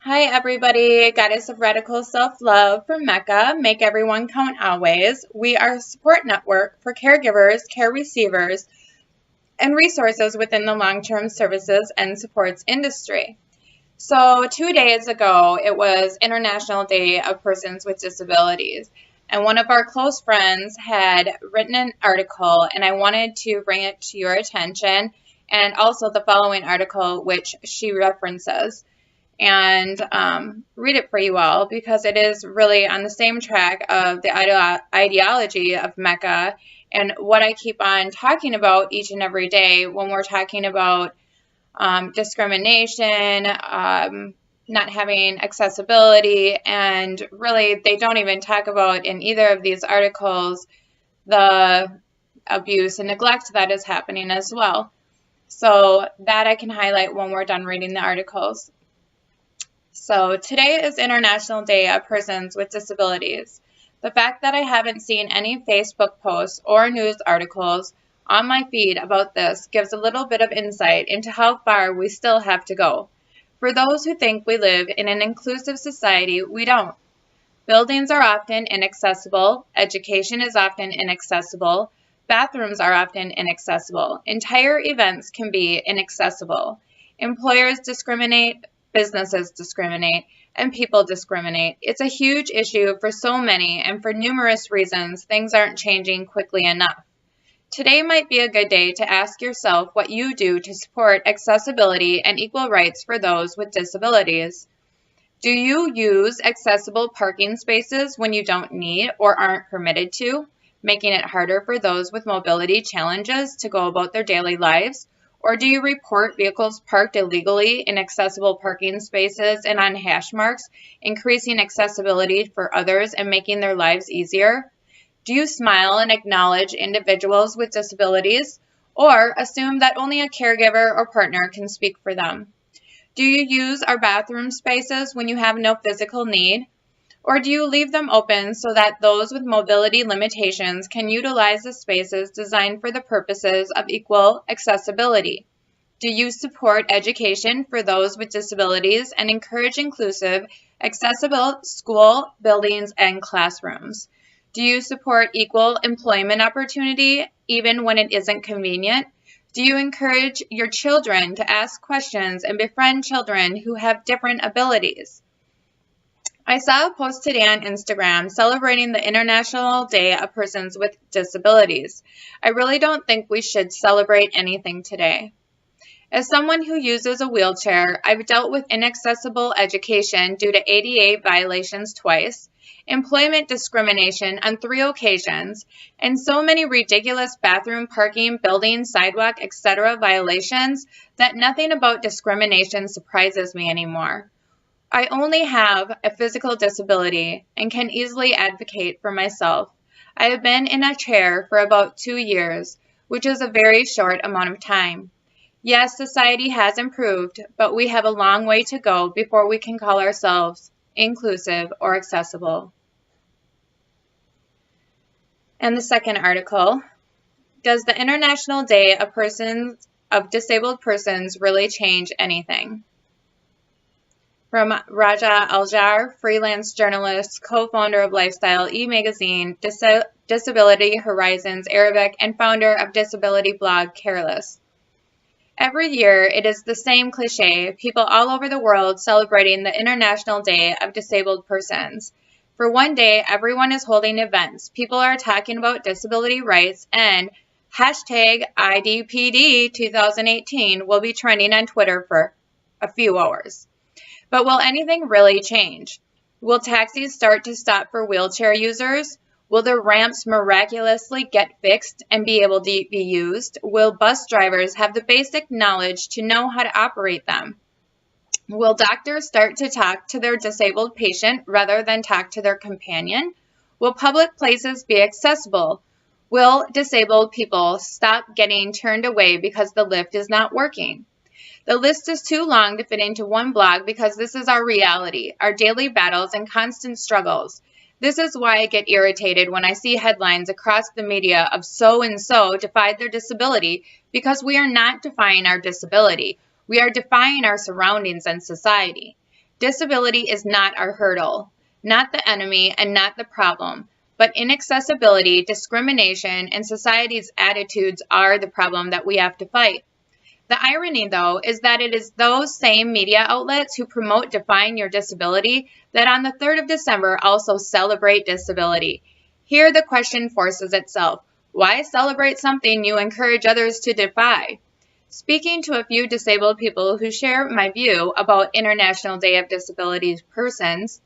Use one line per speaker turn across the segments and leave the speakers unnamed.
Hi everybody, Goddess of Radical Self-Love from MECA, Make Everyone Count Always. We are a support network for caregivers, care receivers, and resources within the long-term services and supports industry. So 2 days ago, it was International Day of Persons with Disabilities. And one of our close friends had written an article, and I wanted to bring it to your attention, and also the following article, which she references, and read it for you all because it is really on the same track of the ideology of MECA and what I keep on talking about each and every day when we're talking about discrimination, not having accessibility, and really they don't even talk about in either of these articles the abuse and neglect that is happening as well. So that I can highlight when we're done reading the articles. So today is International Day of Persons with Disabilities. The fact that I haven't seen any Facebook posts or news articles on my feed about this gives a little bit of insight into how far we still have to go. For those who think we live in an inclusive society, we don't. Buildings are often inaccessible, education is often inaccessible, bathrooms are often inaccessible, entire events can be inaccessible. Employers discriminate, businesses discriminate, and people discriminate. It's a huge issue for so many, and for numerous reasons, things aren't changing quickly enough. Today might be a good day to ask yourself what you do to support accessibility and equal rights for those with disabilities. Do you use accessible parking spaces when you don't need or aren't permitted to, making it harder for those with mobility challenges to go about their daily lives? Or do you report vehicles parked illegally in accessible parking spaces and on hash marks, increasing accessibility for others and making their lives easier? Do you smile and acknowledge individuals with disabilities, or assume that only a caregiver or partner can speak for them? Do you use our bathroom spaces when you have no physical need? Or do you leave them open so that those with mobility limitations can utilize the spaces designed for the purposes of equal accessibility? Do you support education for those with disabilities and encourage inclusive, accessible school buildings and classrooms? Do you support equal employment opportunity even when it isn't convenient? Do you encourage your children to ask questions and befriend children who have different abilities? I saw a post today on Instagram celebrating the International Day of Persons with Disabilities. I really don't think we should celebrate anything today. As someone who uses a wheelchair, I've dealt with inaccessible education due to ADA violations twice, employment discrimination on 3 occasions, and so many ridiculous bathroom, parking, building, sidewalk, etc. violations that nothing about discrimination surprises me anymore. I only have a physical disability and can easily advocate for myself. I have been in a chair for about 2 years, which is a very short amount of time. Yes, society has improved, but we have a long way to go before we can call ourselves inclusive or accessible. And the second article, does the International Day of Disabled Persons really change anything? From Raja Aljar, freelance journalist, co-founder of Lifestyle e-magazine, Disability Horizons Arabic, and founder of disability blog Careless. Every year, it is the same cliche, people all over the world celebrating the International Day of Disabled Persons. For one day, everyone is holding events. People are talking about disability rights, and hashtag IDPD 2018 will be trending on Twitter for a few hours. But will anything really change? Will taxis start to stop for wheelchair users? Will the ramps miraculously get fixed and be able to be used? Will bus drivers have the basic knowledge to know how to operate them? Will doctors start to talk to their disabled patient rather than talk to their companion? Will public places be accessible? Will disabled people stop getting turned away because the lift is not working? The list is too long to fit into one blog because this is our reality, our daily battles and constant struggles. This is why I get irritated when I see headlines across the media of so-and-so defied their disability, because we are not defying our disability. We are defying our surroundings and society. Disability is not our hurdle, not the enemy, and not the problem. But inaccessibility, discrimination, and society's attitudes are the problem that we have to fight. The irony, though, is that it is those same media outlets who promote Define Your Disability that on the 3rd of December also celebrate disability. Here the question forces itself. Why celebrate something you encourage others to defy? Speaking to a few disabled people who share my view about International Day of Disabled Persons,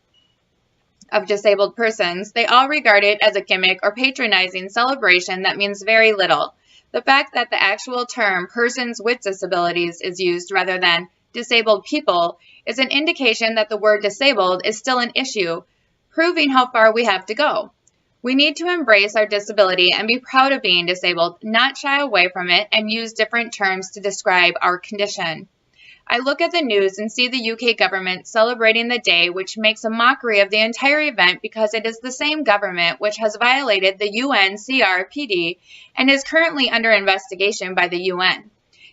they all regard it as a gimmick or patronizing celebration that means very little. The fact that the actual term persons with disabilities is used rather than disabled people is an indication that the word disabled is still an issue, proving how far we have to go. We need to embrace our disability and be proud of being disabled, not shy away from it and use different terms to describe our condition. I look at the news and see the UK government celebrating the day, which makes a mockery of the entire event because it is the same government which has violated the UN CRPD and is currently under investigation by the UN.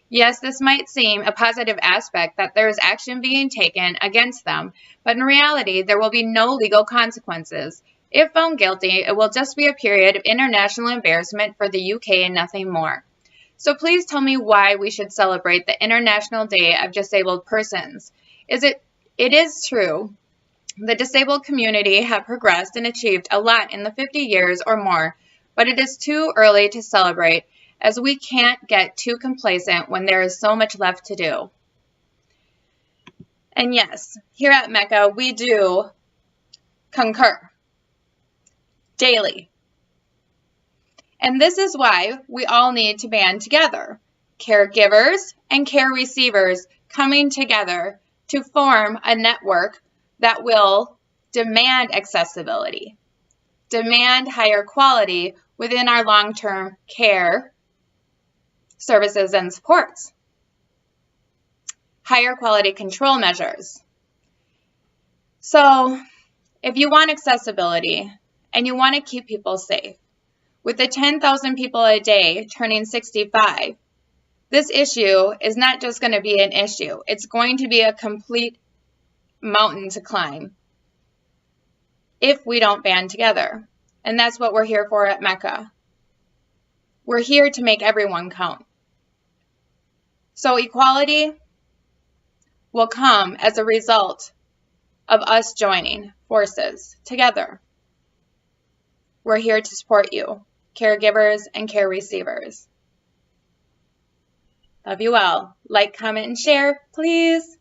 Yes, this might seem a positive aspect that there is action being taken against them, but in reality, there will be no legal consequences. If found guilty, it will just be a period of international embarrassment for the UK and nothing more. So please tell me why we should celebrate the International Day of Disabled Persons. It is true, the disabled community have progressed and achieved a lot in the 50 years or more, but it is too early to celebrate as we can't get too complacent when there is so much left to do. And yes, here at MECA, we do concur daily. And this is why we all need to band together, caregivers and care receivers coming together to form a network that will demand accessibility, demand higher quality within our long-term care services and supports, higher quality control measures. So if you want accessibility and you want to keep people safe, with the 10,000 people a day turning 65, this issue is not just going to be an issue. It's going to be a complete mountain to climb if we don't band together. And that's what we're here for at MECA. We're here to make everyone count. So equality will come as a result of us joining forces together. We're here to support you, caregivers and care receivers. Love you all. Like, comment, and share, please.